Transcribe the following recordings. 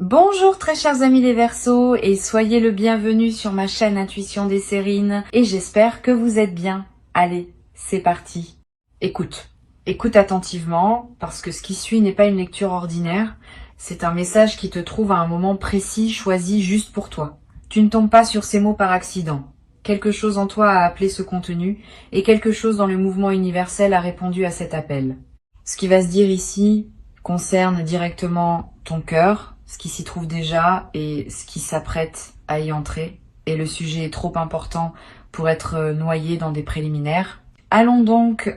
Bonjour très chers amis les Verseaux et soyez le bienvenu sur ma chaîne Intuition des Sérines et j'espère que vous êtes bien. Allez, c'est parti. Écoute attentivement parce que ce qui suit n'est pas une lecture ordinaire, c'est un message qui te trouve à un moment précis choisi juste pour toi. Tu ne tombes pas sur ces mots par accident. Quelque chose en toi a appelé ce contenu et quelque chose dans le mouvement universel a répondu à cet appel. Ce qui va se dire ici concerne directement ton cœur, ce qui s'y trouve déjà et ce qui s'apprête à y entrer. Et le sujet est trop important pour être noyé dans des préliminaires. Allons donc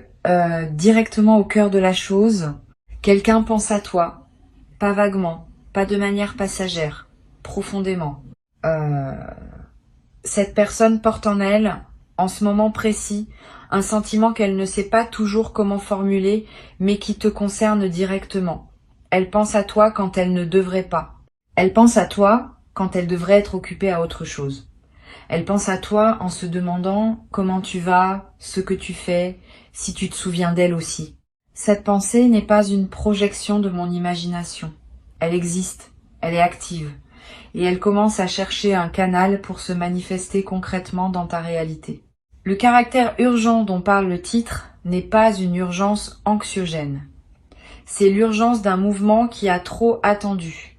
directement au cœur de la chose. Quelqu'un pense à toi, pas vaguement, pas de manière passagère, profondément. Cette personne porte en elle, en ce moment précis, un sentiment qu'elle ne sait pas toujours comment formuler, mais qui te concerne directement. Elle pense à toi quand elle ne devrait pas. Elle pense à toi quand elle devrait être occupée à autre chose. Elle pense à toi en se demandant comment tu vas, ce que tu fais, si tu te souviens d'elle aussi. Cette pensée n'est pas une projection de mon imagination. Elle existe, elle est active, et elle commence à chercher un canal pour se manifester concrètement dans ta réalité. Le caractère urgent dont parle le titre n'est pas une urgence anxiogène. C'est l'urgence d'un mouvement qui a trop attendu,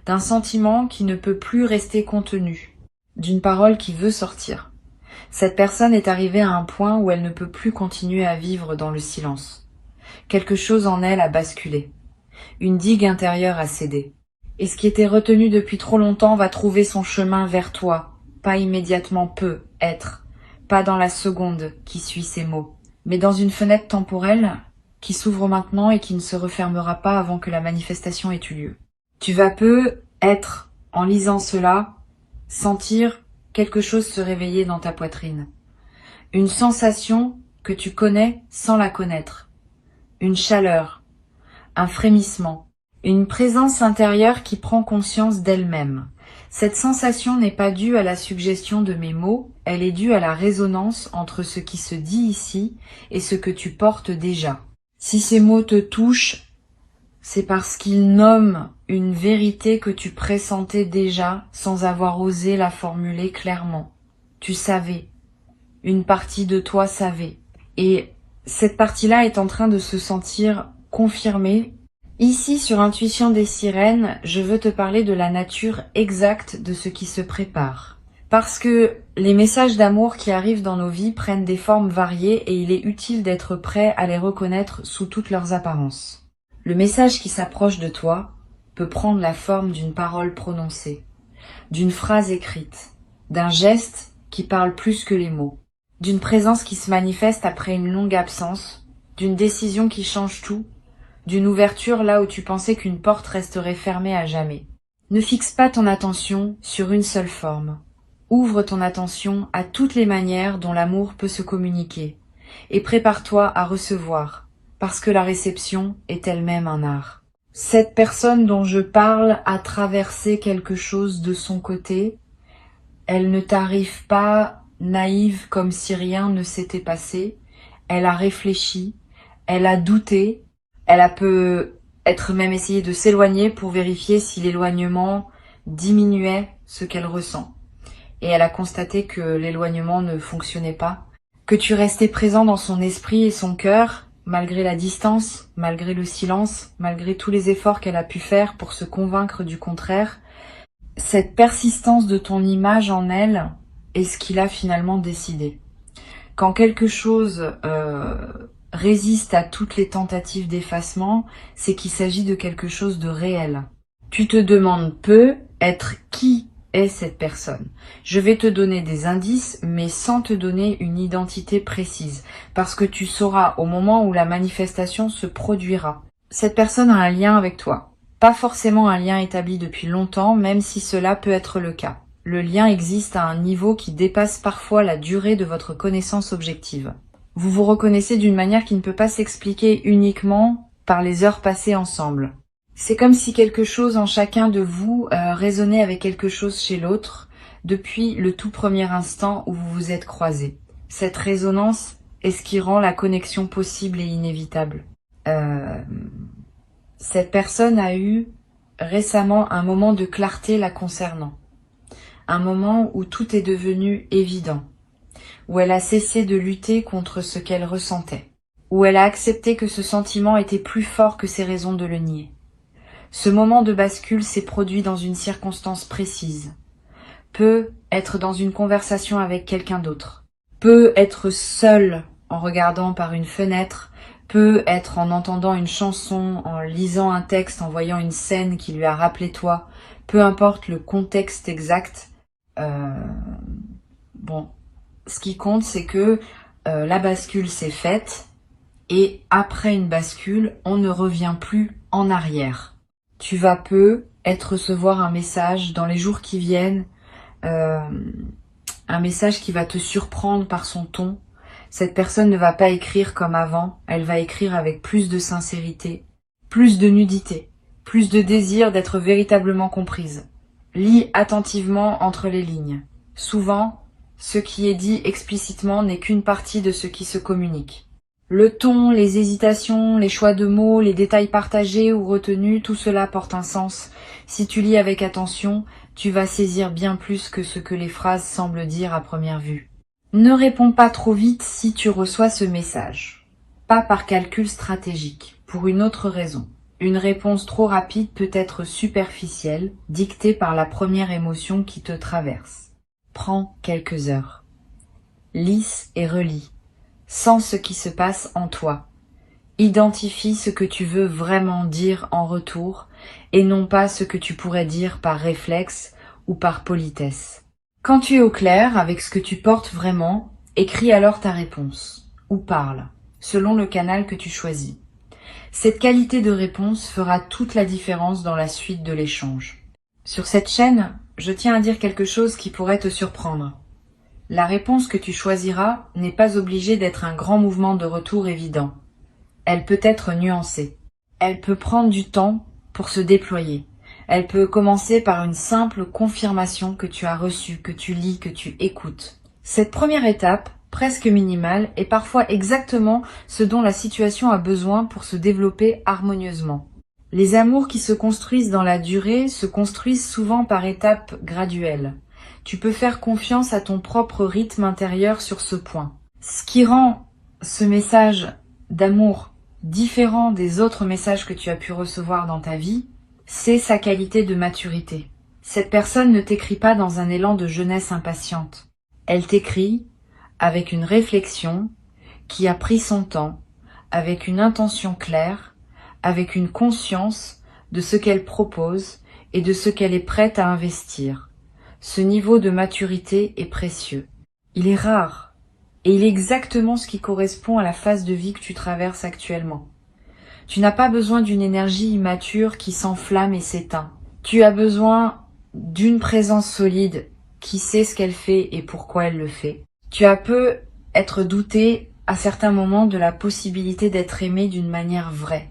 d'un sentiment qui ne peut plus rester contenu, d'une parole qui veut sortir. Cette personne est arrivée à un point où elle ne peut plus continuer à vivre dans le silence. Quelque chose en elle a basculé. Une digue intérieure a cédé. Et ce qui était retenu depuis trop longtemps va trouver son chemin vers toi, pas immédiatement peut être, pas dans la seconde qui suit ces mots, mais dans une fenêtre temporelle qui s'ouvre maintenant et qui ne se refermera pas avant que la manifestation ait eu lieu. Tu vas peu être, en lisant cela, sentir quelque chose se réveiller dans ta poitrine. Une sensation que tu connais sans la connaître. Une chaleur, un frémissement, une présence intérieure qui prend conscience d'elle-même. Cette sensation n'est pas due à la suggestion de mes mots, elle est due à la résonance entre ce qui se dit ici et ce que tu portes déjà. Si ces mots te touchent, c'est parce qu'ils nomment une vérité que tu pressentais déjà sans avoir osé la formuler clairement. Tu savais. Une partie de toi savait. Et cette partie-là est en train de se sentir confirmée. Ici, sur Intuition des Sirènes, je veux te parler de la nature exacte de ce qui se prépare. Parce que les messages d'amour qui arrivent dans nos vies prennent des formes variées et il est utile d'être prêt à les reconnaître sous toutes leurs apparences. Le message qui s'approche de toi peut prendre la forme d'une parole prononcée, d'une phrase écrite, d'un geste qui parle plus que les mots, d'une présence qui se manifeste après une longue absence, d'une décision qui change tout, d'une ouverture là où tu pensais qu'une porte resterait fermée à jamais. Ne fixe pas ton attention sur une seule forme. Ouvre ton attention à toutes les manières dont l'amour peut se communiquer et prépare-toi à recevoir, parce que la réception est elle-même un art. Cette personne dont je parle a traversé quelque chose de son côté. Elle ne t'arrive pas naïve comme si rien ne s'était passé. Elle a réfléchi, elle a douté, elle a peut-être même essayé de s'éloigner pour vérifier si l'éloignement diminuait ce qu'elle ressent. Et elle a constaté que l'éloignement ne fonctionnait pas, que tu restais présent dans son esprit et son cœur, malgré la distance, malgré le silence, malgré tous les efforts qu'elle a pu faire pour se convaincre du contraire. Cette persistance de ton image en elle est ce qu'il a finalement décidé. Quand quelque chose résiste à toutes les tentatives d'effacement, c'est qu'il s'agit de quelque chose de réel. Tu te demandes peu être qui est cette personne. Je vais te donner des indices, mais sans te donner une identité précise, parce que tu sauras au moment où la manifestation se produira. Cette personne a un lien avec toi. Pas forcément un lien établi depuis longtemps, même si cela peut être le cas. Le lien existe à un niveau qui dépasse parfois la durée de votre connaissance objective. Vous vous reconnaissez d'une manière qui ne peut pas s'expliquer uniquement par les heures passées ensemble. C'est comme si quelque chose en chacun de vous résonnait avec quelque chose chez l'autre depuis le tout premier instant où vous vous êtes croisés. Cette résonance est ce qui rend la connexion possible et inévitable. Cette personne a eu récemment un moment de clarté la concernant. Un moment où tout est devenu évident, où elle a cessé de lutter contre ce qu'elle ressentait, où elle a accepté que ce sentiment était plus fort que ses raisons de le nier. Ce moment de bascule s'est produit dans une circonstance précise. Peut être dans une conversation avec quelqu'un d'autre, peut être seule en regardant par une fenêtre, peut être en entendant une chanson, en lisant un texte, en voyant une scène qui lui a rappelé toi, peu importe le contexte exact. Bon, ce qui compte, c'est que la bascule s'est faite et après une bascule, on ne revient plus en arrière. Tu vas peut-être recevoir un message dans les jours qui viennent, un message qui va te surprendre par son ton. Cette personne ne va pas écrire comme avant, elle va écrire avec plus de sincérité, plus de nudité, plus de désir d'être véritablement comprise. Lis attentivement entre les lignes. Souvent, ce qui est dit explicitement n'est qu'une partie de ce qui se communique. Le ton, les hésitations, les choix de mots, les détails partagés ou retenus, tout cela porte un sens. Si tu lis avec attention, tu vas saisir bien plus que ce que les phrases semblent dire à première vue. Ne réponds pas trop vite si tu reçois ce message. Pas par calcul stratégique, pour une autre raison. Une réponse trop rapide peut être superficielle, dictée par la première émotion qui te traverse. Prends quelques heures. Lis et relis. Sens ce qui se passe en toi. Identifie ce que tu veux vraiment dire en retour et non pas ce que tu pourrais dire par réflexe ou par politesse. Quand tu es au clair avec ce que tu portes vraiment, écris alors ta réponse ou parle, selon le canal que tu choisis. Cette qualité de réponse fera toute la différence dans la suite de l'échange. Sur cette chaîne, je tiens à dire quelque chose qui pourrait te surprendre. La réponse que tu choisiras n'est pas obligée d'être un grand mouvement de retour évident. Elle peut être nuancée. Elle peut prendre du temps pour se déployer. Elle peut commencer par une simple confirmation que tu as reçue, que tu lis, que tu écoutes. Cette première étape, presque minimale, est parfois exactement ce dont la situation a besoin pour se développer harmonieusement. Les amours qui se construisent dans la durée se construisent souvent par étapes graduelles. Tu peux faire confiance à ton propre rythme intérieur sur ce point. Ce qui rend ce message d'amour différent des autres messages que tu as pu recevoir dans ta vie, c'est sa qualité de maturité. Cette personne ne t'écrit pas dans un élan de jeunesse impatiente. Elle t'écrit avec une réflexion qui a pris son temps, avec une intention claire, avec une conscience de ce qu'elle propose et de ce qu'elle est prête à investir. Ce niveau de maturité est précieux. Il est rare et il est exactement ce qui correspond à la phase de vie que tu traverses actuellement. Tu n'as pas besoin d'une énergie immature qui s'enflamme et s'éteint. Tu as besoin d'une présence solide qui sait ce qu'elle fait et pourquoi elle le fait. Tu as peu être douté à certains moments de la possibilité d'être aimé d'une manière vraie.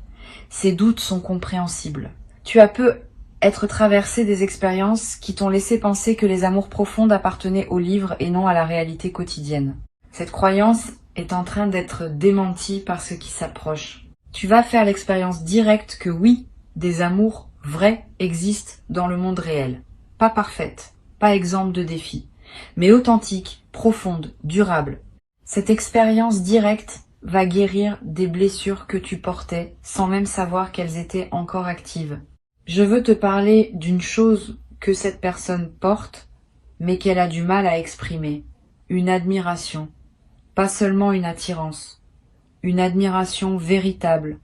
Ces doutes sont compréhensibles. Tu as peu être traversé des expériences qui t'ont laissé penser que les amours profonds appartenaient au livre et non à la réalité quotidienne. Cette croyance est en train d'être démentie par ce qui s'approche. Tu vas faire l'expérience directe que oui, des amours vrais existent dans le monde réel. Pas parfaites, pas exemptes de défis, mais authentiques, profondes, durables. Cette expérience directe va guérir des blessures que tu portais sans même savoir qu'elles étaient encore actives. Je veux te parler d'une chose que cette personne porte, mais qu'elle a du mal à exprimer. Une admiration, pas seulement une attirance. Une admiration véritable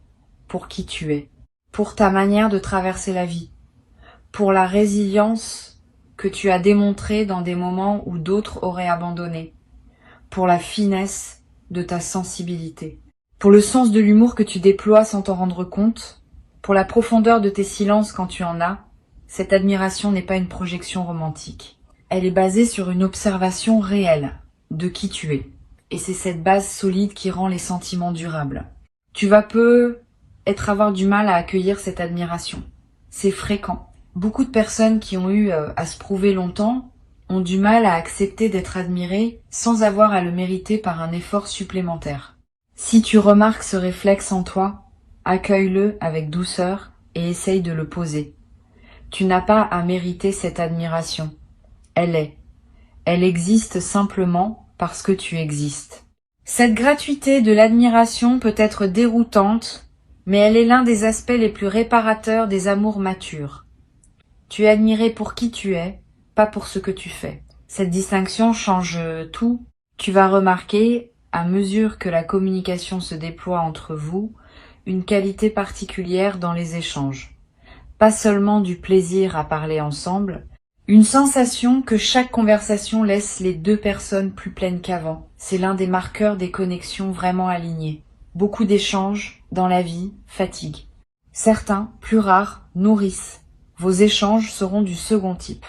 pour qui tu es, pour ta manière de traverser la vie, pour la résilience que tu as démontrée dans des moments où d'autres auraient abandonné, pour la finesse de ta sensibilité, pour le sens de l'humour que tu déploies sans t'en rendre compte, pour la profondeur de tes silences quand tu en as. Cette admiration n'est pas une projection romantique. Elle est basée sur une observation réelle de qui tu es. Et c'est cette base solide qui rend les sentiments durables. Tu vas peut-être avoir du mal à accueillir cette admiration. C'est fréquent. Beaucoup de personnes qui ont eu à se prouver longtemps ont du mal à accepter d'être admirées sans avoir à le mériter par un effort supplémentaire. Si tu remarques ce réflexe en toi, accueille-le avec douceur et essaye de le poser. Tu n'as pas à mériter cette admiration. Elle est. Elle existe simplement parce que tu existes. Cette gratuité de l'admiration peut être déroutante, mais elle est l'un des aspects les plus réparateurs des amours matures. Tu es admiré pour qui tu es, pas pour ce que tu fais. Cette distinction change tout. Tu vas remarquer, à mesure que la communication se déploie entre vous, une qualité particulière dans les échanges. Pas seulement du plaisir à parler ensemble, une sensation que chaque conversation laisse les deux personnes plus pleines qu'avant. C'est l'un des marqueurs des connexions vraiment alignées. Beaucoup d'échanges, dans la vie, fatiguent. Certains, plus rares, nourrissent. Vos échanges seront du second type.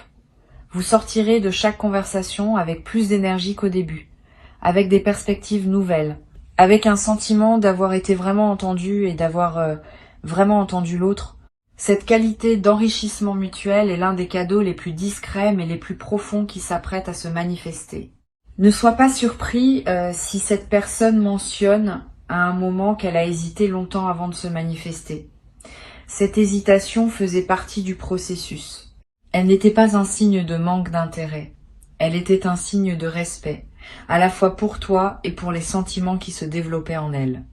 Vous sortirez de chaque conversation avec plus d'énergie qu'au début, avec des perspectives nouvelles, avec un sentiment d'avoir été vraiment entendu et d'avoir vraiment entendu l'autre. Cette qualité d'enrichissement mutuel est l'un des cadeaux les plus discrets mais les plus profonds qui s'apprêtent à se manifester. Ne sois pas surpris si cette personne mentionne à un moment qu'elle a hésité longtemps avant de se manifester. Cette hésitation faisait partie du processus. Elle n'était pas un signe de manque d'intérêt. Elle était un signe de respect, à la fois pour toi et pour les sentiments qui se développaient en elle.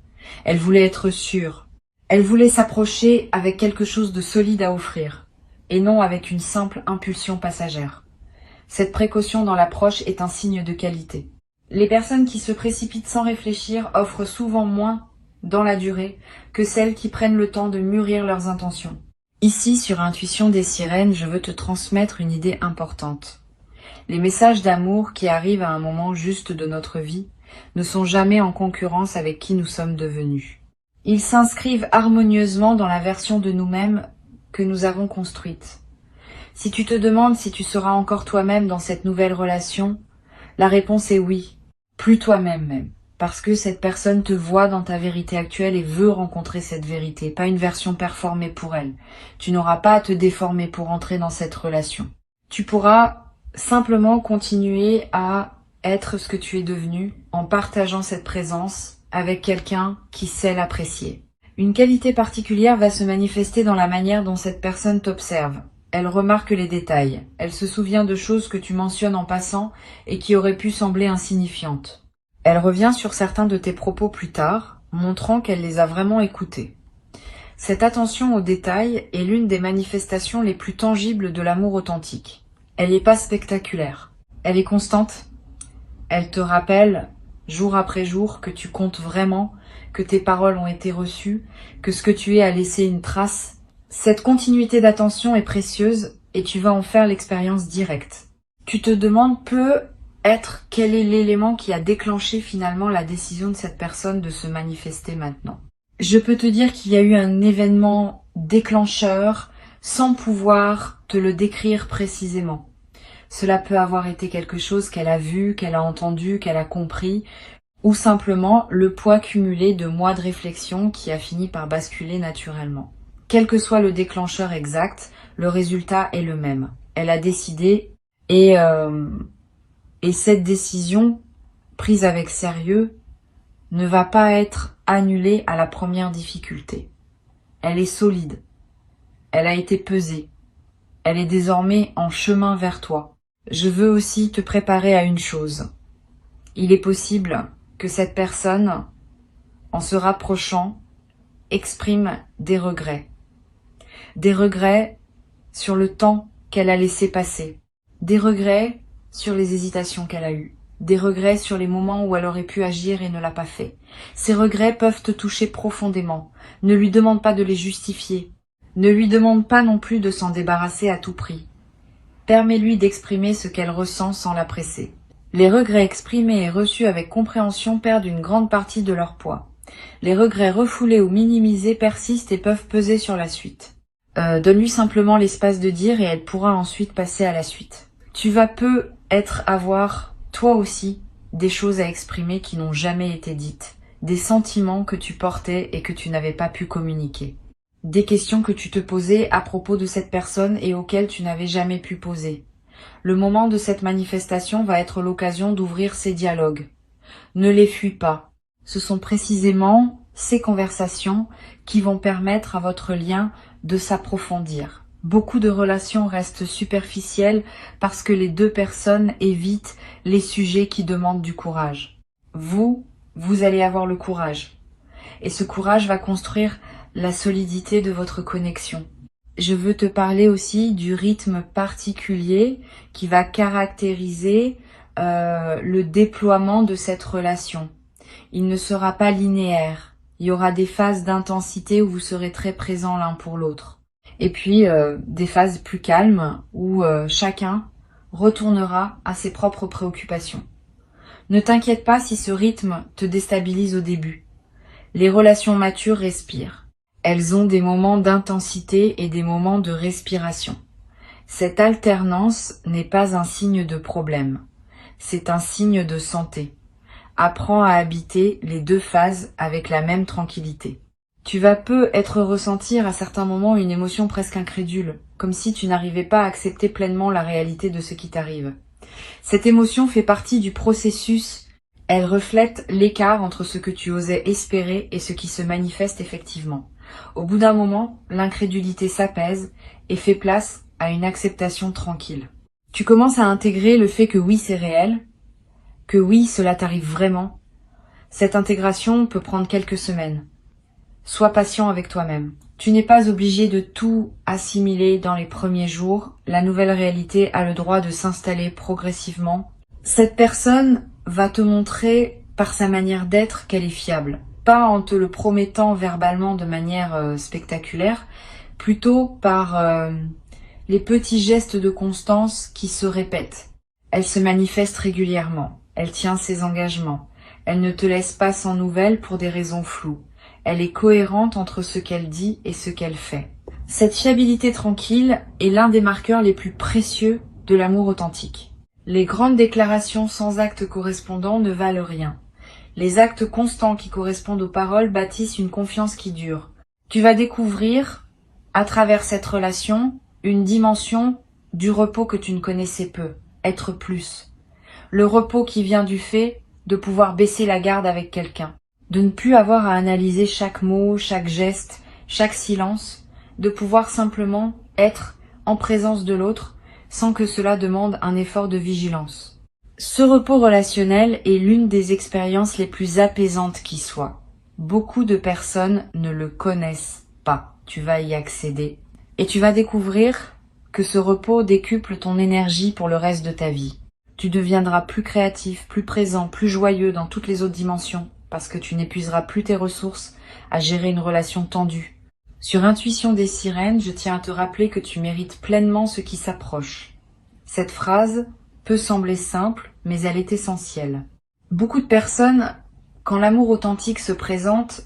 Elle voulait être sûre. Elle voulait s'approcher avec quelque chose de solide à offrir, et non avec une simple impulsion passagère. Cette précaution dans l'approche est un signe de qualité. Les personnes qui se précipitent sans réfléchir offrent souvent moins dans la durée que celles qui prennent le temps de mûrir leurs intentions. Ici, sur Intuition des Sirènes, je veux te transmettre une idée importante. Les messages d'amour qui arrivent à un moment juste de notre vie ne sont jamais en concurrence avec qui nous sommes devenus. Ils s'inscrivent harmonieusement dans la version de nous-mêmes que nous avons construite. Si tu te demandes si tu seras encore toi-même dans cette nouvelle relation, la réponse est oui, plus toi-même même, parce que cette personne te voit dans ta vérité actuelle et veut rencontrer cette vérité, pas une version performée pour elle. Tu n'auras pas à te déformer pour entrer dans cette relation. Tu pourras simplement continuer à être ce que tu es devenu en partageant cette présence avec quelqu'un qui sait l'apprécier. Une qualité particulière va se manifester dans la manière dont cette personne t'observe. Elle remarque les détails. Elle se souvient de choses que tu mentionnes en passant et qui auraient pu sembler insignifiantes. Elle revient sur certains de tes propos plus tard, montrant qu'elle les a vraiment écoutés. Cette attention aux détails est l'une des manifestations les plus tangibles de l'amour authentique. Elle n'est pas spectaculaire. Elle est constante. Elle te rappelle jour après jour que tu comptes vraiment, que tes paroles ont été reçues, que ce que tu es a laissé une trace. Cette continuité d'attention est précieuse et tu vas en faire l'expérience directe. Tu te demandes peut-être quel est l'élément qui a déclenché finalement la décision de cette personne de se manifester maintenant. Je peux te dire qu'il y a eu un événement déclencheur sans pouvoir te le décrire précisément. Cela peut avoir été quelque chose qu'elle a vu, qu'elle a entendu, qu'elle a compris, ou simplement le poids cumulé de mois de réflexion qui a fini par basculer naturellement. Quel que soit le déclencheur exact, le résultat est le même. Elle a décidé et cette décision, prise avec sérieux, ne va pas être annulée à la première difficulté. Elle est solide. Elle a été pesée. Elle est désormais en chemin vers toi. Je veux aussi te préparer à une chose. Il est possible que cette personne, en se rapprochant, exprime des regrets. Des regrets sur le temps qu'elle a laissé passer. Des regrets sur les hésitations qu'elle a eues. Des regrets sur les moments où elle aurait pu agir et ne l'a pas fait. Ces regrets peuvent te toucher profondément. Ne lui demande pas de les justifier. Ne lui demande pas non plus de s'en débarrasser à tout prix. Permets-lui d'exprimer ce qu'elle ressent sans la presser. Les regrets exprimés et reçus avec compréhension perdent une grande partie de leur poids. Les regrets refoulés ou minimisés persistent et peuvent peser sur la suite. Donne-lui simplement l'espace de dire et elle pourra ensuite passer à la suite. Tu vas peut-être avoir, toi aussi, des choses à exprimer qui n'ont jamais été dites, des sentiments que tu portais et que tu n'avais pas pu communiquer. Des questions que tu te posais à propos de cette personne et auxquelles tu n'avais jamais pu poser. Le moment de cette manifestation va être l'occasion d'ouvrir ces dialogues. Ne les fuis pas. Ce sont précisément ces conversations qui vont permettre à votre lien de s'approfondir. Beaucoup de relations restent superficielles parce que les deux personnes évitent les sujets qui demandent du courage. Vous allez avoir le courage. Et ce courage va construire la solidité de votre connexion. Je veux te parler aussi du rythme particulier qui va caractériser le déploiement de cette relation. Il ne sera pas linéaire. Il y aura des phases d'intensité où vous serez très présents l'un pour l'autre. Et puis des phases plus calmes où chacun retournera à ses propres préoccupations. Ne t'inquiète pas si ce rythme te déstabilise au début. Les relations matures respirent. Elles ont des moments d'intensité et des moments de respiration. Cette alternance n'est pas un signe de problème, c'est un signe de santé. Apprends à habiter les deux phases avec la même tranquillité. Tu vas peut-être ressentir à certains moments une émotion presque incrédule, comme si tu n'arrivais pas à accepter pleinement la réalité de ce qui t'arrive. Cette émotion fait partie du processus, elle reflète l'écart entre ce que tu osais espérer et ce qui se manifeste effectivement. Au bout d'un moment, l'incrédulité s'apaise et fait place à une acceptation tranquille. Tu commences à intégrer le fait que oui, c'est réel, que oui, cela t'arrive vraiment. Cette intégration peut prendre quelques semaines. Sois patient avec toi-même. Tu n'es pas obligé de tout assimiler dans les premiers jours. La nouvelle réalité a le droit de s'installer progressivement. Cette personne va te montrer par sa manière d'être qu'elle est fiable. Pas en te le promettant verbalement de manière spectaculaire, plutôt par les petits gestes de constance qui se répètent. Elle se manifeste régulièrement. Elle tient ses engagements. Elle ne te laisse pas sans nouvelles pour des raisons floues. Elle est cohérente entre ce qu'elle dit et ce qu'elle fait. Cette fiabilité tranquille est l'un des marqueurs les plus précieux de l'amour authentique. Les grandes déclarations sans actes correspondants ne valent rien. Les actes constants qui correspondent aux paroles bâtissent une confiance qui dure. Tu vas découvrir, à travers cette relation, une dimension du repos que tu ne connaissais peu, être plus. Le repos qui vient du fait de pouvoir baisser la garde avec quelqu'un. De ne plus avoir à analyser chaque mot, chaque geste, chaque silence, de pouvoir simplement être en présence de l'autre sans que cela demande un effort de vigilance. Ce repos relationnel est l'une des expériences les plus apaisantes qui soit. Beaucoup de personnes ne le connaissent pas. Tu vas y accéder et tu vas découvrir que ce repos décuple ton énergie pour le reste de ta vie. Tu deviendras plus créatif, plus présent, plus joyeux dans toutes les autres dimensions. Parce que tu n'épuiseras plus tes ressources à gérer une relation tendue. Sur Intuition des sirènes, je tiens à te rappeler que tu mérites pleinement ce qui s'approche. Cette phrase peut sembler simple, mais elle est essentielle. Beaucoup de personnes, quand l'amour authentique se présente,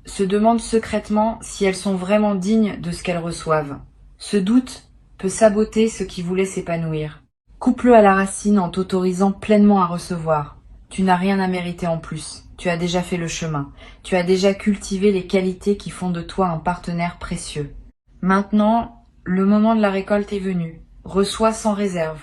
se demandent secrètement si elles sont vraiment dignes de ce qu'elles reçoivent. Ce doute peut saboter ce qui voulait s'épanouir. Coupe-le à la racine en t'autorisant pleinement à recevoir. Tu n'as rien à mériter en plus. Tu as déjà fait le chemin. Tu as déjà cultivé les qualités qui font de toi un partenaire précieux. Maintenant, le moment de la récolte est venu. Reçois sans réserve.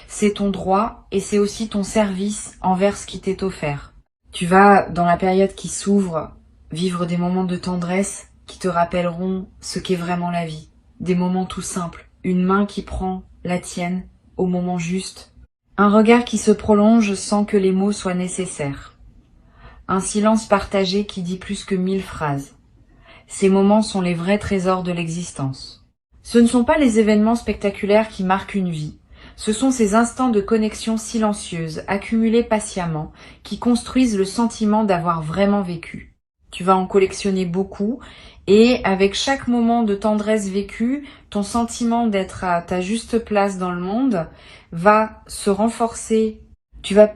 C'est ton droit et c'est aussi ton service envers ce qui t'est offert. Tu vas, dans la période qui s'ouvre, vivre des moments de tendresse qui te rappelleront ce qu'est vraiment la vie. Des moments tout simples. Une main qui prend la tienne au moment juste. Un regard qui se prolonge sans que les mots soient nécessaires. Un silence partagé qui dit plus que 1000 phrases. Ces moments sont les vrais trésors de l'existence. Ce ne sont pas les événements spectaculaires qui marquent une vie. Ce sont ces instants de connexion silencieuse, accumulés patiemment, qui construisent le sentiment d'avoir vraiment vécu. Tu vas en collectionner beaucoup et avec chaque moment de tendresse vécue, ton sentiment d'être à ta juste place dans le monde va se renforcer. Tu vas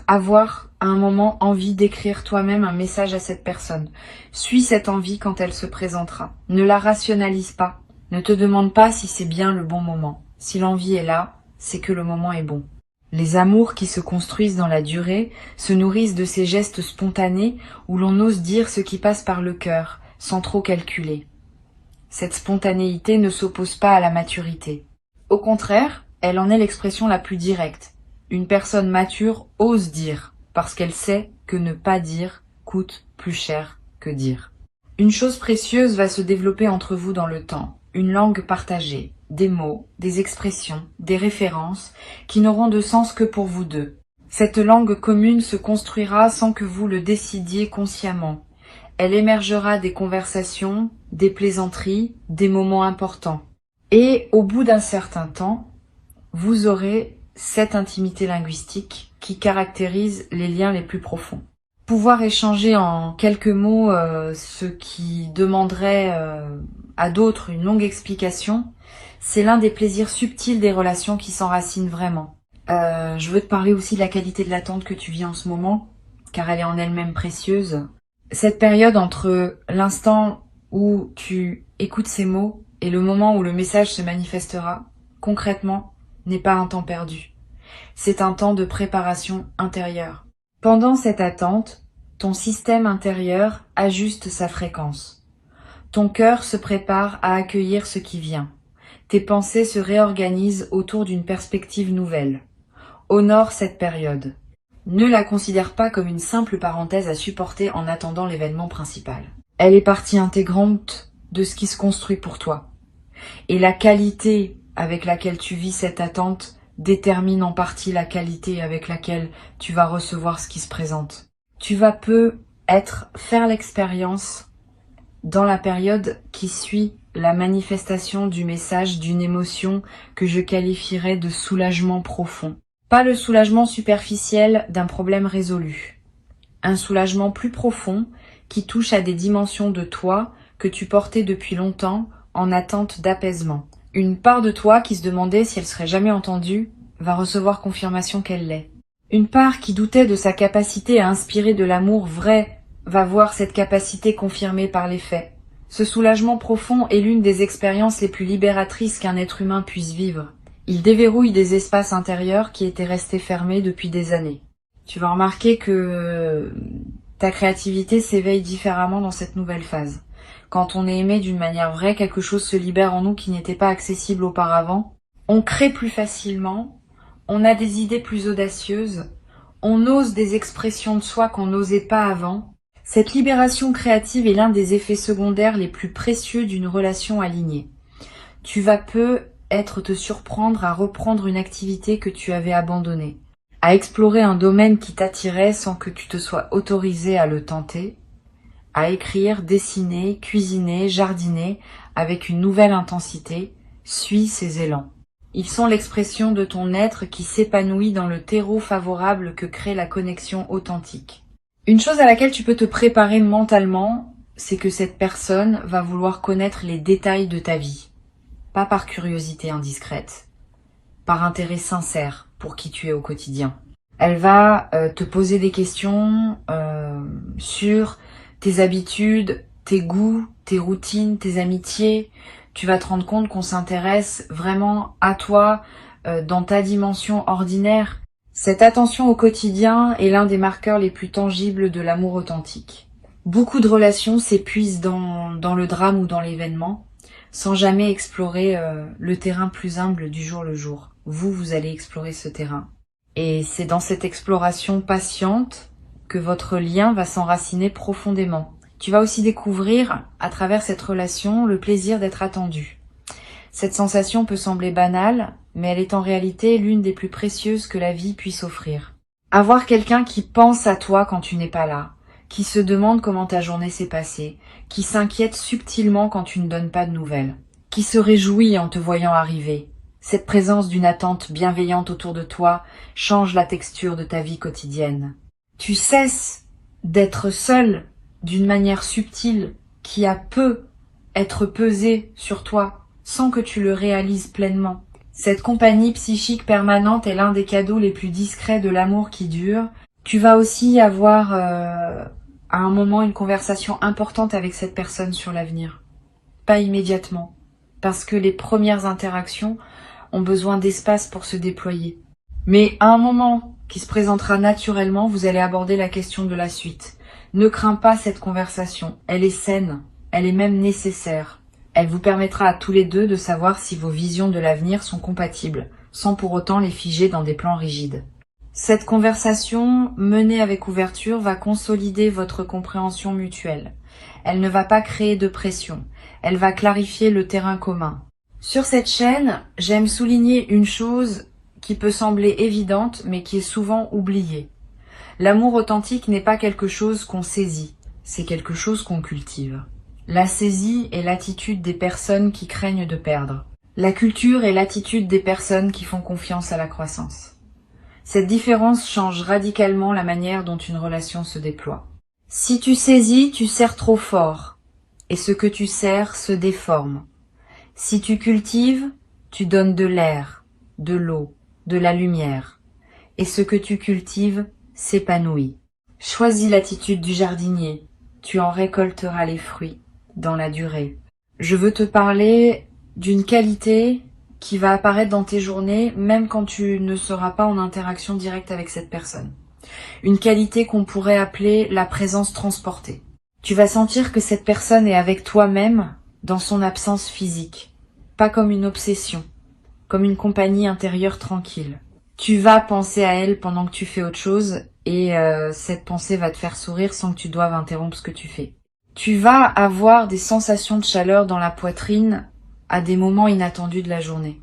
avoir à un moment envie d'écrire toi-même un message à cette personne. Suis cette envie quand elle se présentera. Ne la rationalise pas. Ne te demande pas si c'est bien le bon moment. Si l'envie est là, c'est que le moment est bon. Les amours qui se construisent dans la durée se nourrissent de ces gestes spontanés où l'on ose dire ce qui passe par le cœur, sans trop calculer. Cette spontanéité ne s'oppose pas à la maturité. Au contraire, elle en est l'expression la plus directe. Une personne mature ose dire, parce qu'elle sait que ne pas dire coûte plus cher que dire. Une chose précieuse va se développer entre vous dans le temps. une langue partagée, des mots, des expressions, des références qui n'auront de sens que pour vous deux. Cette langue commune se construira sans que vous le décidiez consciemment. Elle émergera des conversations, des plaisanteries, des moments importants. Et au bout d'un certain temps, vous aurez cette intimité linguistique qui caractérise les liens les plus profonds. Pouvoir échanger en quelques mots ce qui demanderait à d'autres une longue explication, c'est l'un des plaisirs subtils des relations qui s'enracinent vraiment. Je veux te parler aussi de la qualité de l'attente que tu vis en ce moment, car elle est en elle-même précieuse. Cette période entre l'instant où tu écoutes ces mots et le moment où le message se manifestera, concrètement, n'est pas un temps perdu. C'est un temps de préparation intérieure. Pendant cette attente, ton système intérieur ajuste sa fréquence. Ton cœur se prépare à accueillir ce qui vient. Tes pensées se réorganisent autour d'une perspective nouvelle. Honore cette période. Ne la considère pas comme une simple parenthèse à supporter en attendant l'événement principal. Elle est partie intégrante de ce qui se construit pour toi. Et la qualité avec laquelle tu vis cette attente détermine en partie la qualité avec laquelle tu vas recevoir ce qui se présente. Tu vas faire l'expérience dans la période qui suit la manifestation du message d'une émotion que je qualifierais de soulagement profond. Pas le soulagement superficiel d'un problème résolu. Un soulagement plus profond qui touche à des dimensions de toi que tu portais depuis longtemps en attente d'apaisement. Une part de toi qui se demandait si elle serait jamais entendue va recevoir confirmation qu'elle l'est. Une part qui doutait de sa capacité à inspirer de l'amour vrai va voir cette capacité confirmée par les faits. Ce soulagement profond est l'une des expériences les plus libératrices qu'un être humain puisse vivre. Il déverrouille des espaces intérieurs qui étaient restés fermés depuis des années. Tu vas remarquer que ta créativité s'éveille différemment dans cette nouvelle phase. Quand on est aimé d'une manière vraie, quelque chose se libère en nous qui n'était pas accessible auparavant. On crée plus facilement, on a des idées plus audacieuses, on ose des expressions de soi qu'on n'osait pas avant. Cette libération créative est l'un des effets secondaires les plus précieux d'une relation alignée. Tu vas te surprendre à reprendre une activité que tu avais abandonnée, à explorer un domaine qui t'attirait sans que tu te sois autorisé à le tenter, à écrire, dessiner, cuisiner, jardiner avec une nouvelle intensité. Suis ces élans. Ils sont l'expression de ton être qui s'épanouit dans le terreau favorable que crée la connexion authentique. Une chose à laquelle tu peux te préparer mentalement, c'est que cette personne va vouloir connaître les détails de ta vie. Pas par curiosité indiscrète, par intérêt sincère pour qui tu es au quotidien. Elle va te poser des questions sur tes habitudes, tes goûts, tes routines, tes amitiés. Tu vas te rendre compte qu'on s'intéresse vraiment à toi dans ta dimension ordinaire. Cette attention au quotidien est l'un des marqueurs les plus tangibles de l'amour authentique. Beaucoup de relations s'épuisent dans le drame ou dans l'événement, sans jamais explorer le terrain plus humble du jour le jour. Vous allez explorer ce terrain. Et c'est dans cette exploration patiente que votre lien va s'enraciner profondément. Tu vas aussi découvrir, à travers cette relation, le plaisir d'être attendu. Cette sensation peut sembler banale, mais elle est en réalité l'une des plus précieuses que la vie puisse offrir. Avoir quelqu'un qui pense à toi quand tu n'es pas là, qui se demande comment ta journée s'est passée, qui s'inquiète subtilement quand tu ne donnes pas de nouvelles, qui se réjouit en te voyant arriver. Cette présence d'une attente bienveillante autour de toi change la texture de ta vie quotidienne. Tu cesses d'être seul d'une manière subtile qui a être pesée sur toi sans que tu le réalises pleinement. Cette compagnie psychique permanente est l'un des cadeaux les plus discrets de l'amour qui dure. Tu vas aussi avoir à un moment une conversation importante avec cette personne sur l'avenir. Pas immédiatement, parce que les premières interactions ont besoin d'espace pour se déployer. Mais à un moment qui se présentera naturellement, vous allez aborder la question de la suite. Ne crains pas cette conversation, elle est saine, elle est même nécessaire. Elle vous permettra à tous les deux de savoir si vos visions de l'avenir sont compatibles, sans pour autant les figer dans des plans rigides. Cette conversation menée avec ouverture va consolider votre compréhension mutuelle. Elle ne va pas créer de pression. Elle va clarifier le terrain commun. Sur cette chaîne, j'aime souligner une chose qui peut sembler évidente, mais qui est souvent oubliée. L'amour authentique n'est pas quelque chose qu'on saisit, c'est quelque chose qu'on cultive. La saisie est l'attitude des personnes qui craignent de perdre. La culture est l'attitude des personnes qui font confiance à la croissance. Cette différence change radicalement la manière dont une relation se déploie. Si tu saisis, tu serres trop fort, et ce que tu serres se déforme. Si tu cultives, tu donnes de l'air, de l'eau, de la lumière, et ce que tu cultives s'épanouit. Choisis l'attitude du jardinier, tu en récolteras les fruits dans la durée. Je veux te parler d'une qualité qui va apparaître dans tes journées, même quand tu ne seras pas en interaction directe avec cette personne. Une qualité qu'on pourrait appeler la présence transportée. Tu vas sentir que cette personne est avec toi-même dans son absence physique, pas comme une obsession, comme une compagnie intérieure tranquille. Tu vas penser à elle pendant que tu fais autre chose et cette pensée va te faire sourire sans que tu doives interrompre ce que tu fais. Tu vas avoir des sensations de chaleur dans la poitrine à des moments inattendus de la journée.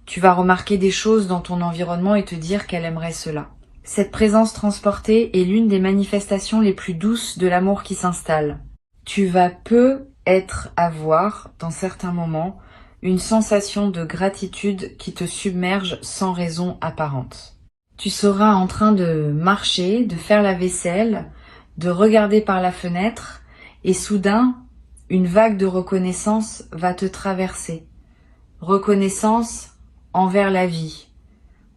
Tu vas remarquer des choses dans ton environnement et te dire qu'elle aimerait cela. Cette présence transportée est l'une des manifestations les plus douces de l'amour qui s'installe. Tu vas avoir, dans certains moments, une sensation de gratitude qui te submerge sans raison apparente. Tu seras en train de marcher, de faire la vaisselle, de regarder par la fenêtre, et soudain, une vague de reconnaissance va te traverser. Reconnaissance envers la vie,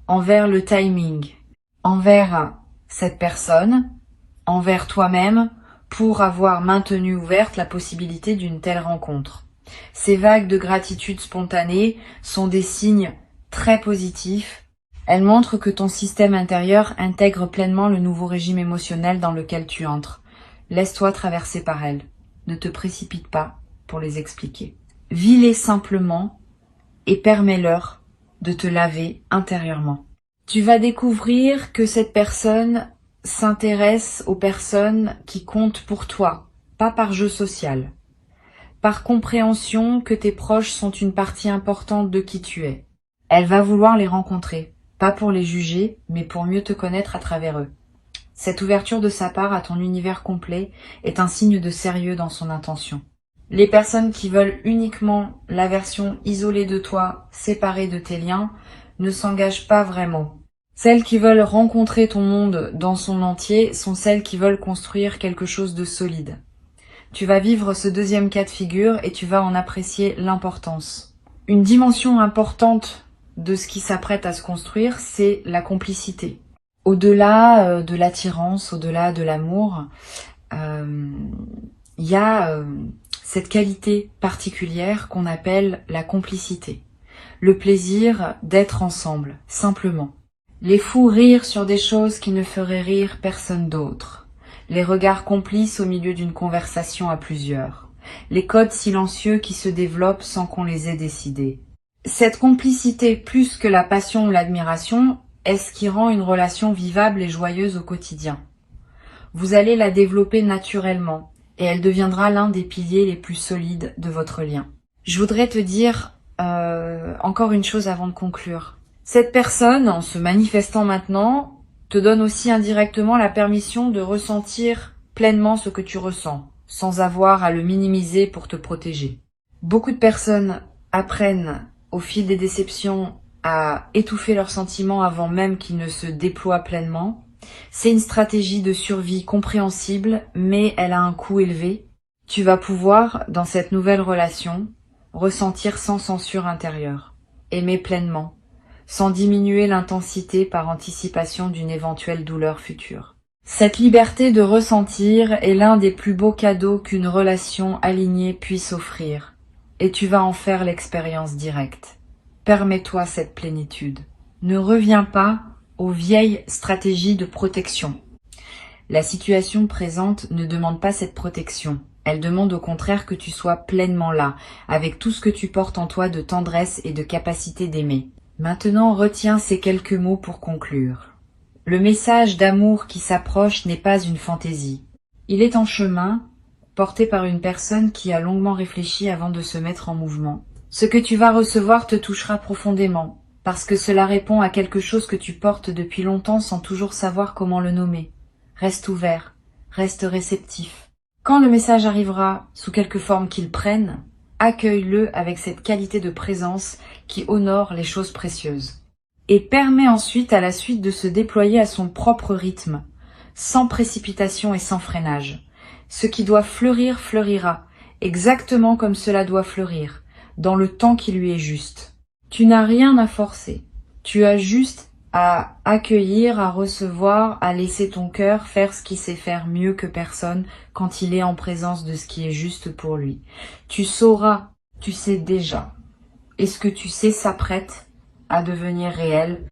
envers le timing, envers cette personne, envers toi-même, pour avoir maintenu ouverte la possibilité d'une telle rencontre. Ces vagues de gratitude spontanée sont des signes très positifs. Elles montrent que ton système intérieur intègre pleinement le nouveau régime émotionnel dans lequel tu entres. Laisse-toi traverser par elles. Ne te précipite pas pour les expliquer. Vis-les simplement et permets-leur de te laver intérieurement. Tu vas découvrir que cette personne s'intéresse aux personnes qui comptent pour toi, pas par jeu social, par compréhension que tes proches sont une partie importante de qui tu es. Elle va vouloir les rencontrer, pas pour les juger, mais pour mieux te connaître à travers eux. Cette ouverture de sa part à ton univers complet est un signe de sérieux dans son intention. Les personnes qui veulent uniquement la version isolée de toi, séparée de tes liens, ne s'engagent pas vraiment. Celles qui veulent rencontrer ton monde dans son entier sont celles qui veulent construire quelque chose de solide. Tu vas vivre ce deuxième cas de figure et tu vas en apprécier l'importance. Une dimension importante de ce qui s'apprête à se construire, c'est la complicité. Au-delà de l'attirance, au-delà de l'amour, il y a cette qualité particulière qu'on appelle la complicité. Le plaisir d'être ensemble, simplement. Les fous rire sur des choses qui ne feraient rire personne d'autre. Les regards complices au milieu d'une conversation à plusieurs. Les codes silencieux qui se développent sans qu'on les ait décidés. Cette complicité, plus que la passion ou l'admiration, est ce qui rend une relation vivable et joyeuse au quotidien. Vous allez la développer naturellement et elle deviendra l'un des piliers les plus solides de votre lien. Je voudrais te dire encore une chose avant de conclure. Cette personne, en se manifestant maintenant, te donne aussi indirectement la permission de ressentir pleinement ce que tu ressens, sans avoir à le minimiser pour te protéger. Beaucoup de personnes apprennent au fil des déceptions à étouffer leurs sentiments avant même qu'ils ne se déploient pleinement. C'est une stratégie de survie compréhensible, mais elle a un coût élevé. Tu vas pouvoir, dans cette nouvelle relation, ressentir sans censure intérieure, aimer pleinement, sans diminuer l'intensité par anticipation d'une éventuelle douleur future. Cette liberté de ressentir est l'un des plus beaux cadeaux qu'une relation alignée puisse offrir, et tu vas en faire l'expérience directe. Permets-toi cette plénitude. Ne reviens pas aux vieilles stratégies de protection. La situation présente ne demande pas cette protection. Elle demande au contraire que tu sois pleinement là, avec tout ce que tu portes en toi de tendresse et de capacité d'aimer. Maintenant, retiens ces quelques mots pour conclure. Le message d'amour qui s'approche n'est pas une fantaisie. Il est en chemin, porté par une personne qui a longuement réfléchi avant de se mettre en mouvement. Ce que tu vas recevoir te touchera profondément, parce que cela répond à quelque chose que tu portes depuis longtemps sans toujours savoir comment le nommer. Reste ouvert, reste réceptif. Quand le message arrivera, sous quelque forme qu'il prenne, accueille-le avec cette qualité de présence qui honore les choses précieuses. Et permet ensuite à la suite de se déployer à son propre rythme, sans précipitation et sans freinage. Ce qui doit fleurir fleurira, exactement comme cela doit fleurir, dans le temps qui lui est juste. Tu n'as rien à forcer, tu as juste à accueillir, à recevoir, à laisser ton cœur faire ce qu'il sait faire mieux que personne quand il est en présence de ce qui est juste pour lui. Tu sauras, tu sais déjà, et ce que tu sais s'apprête à devenir réel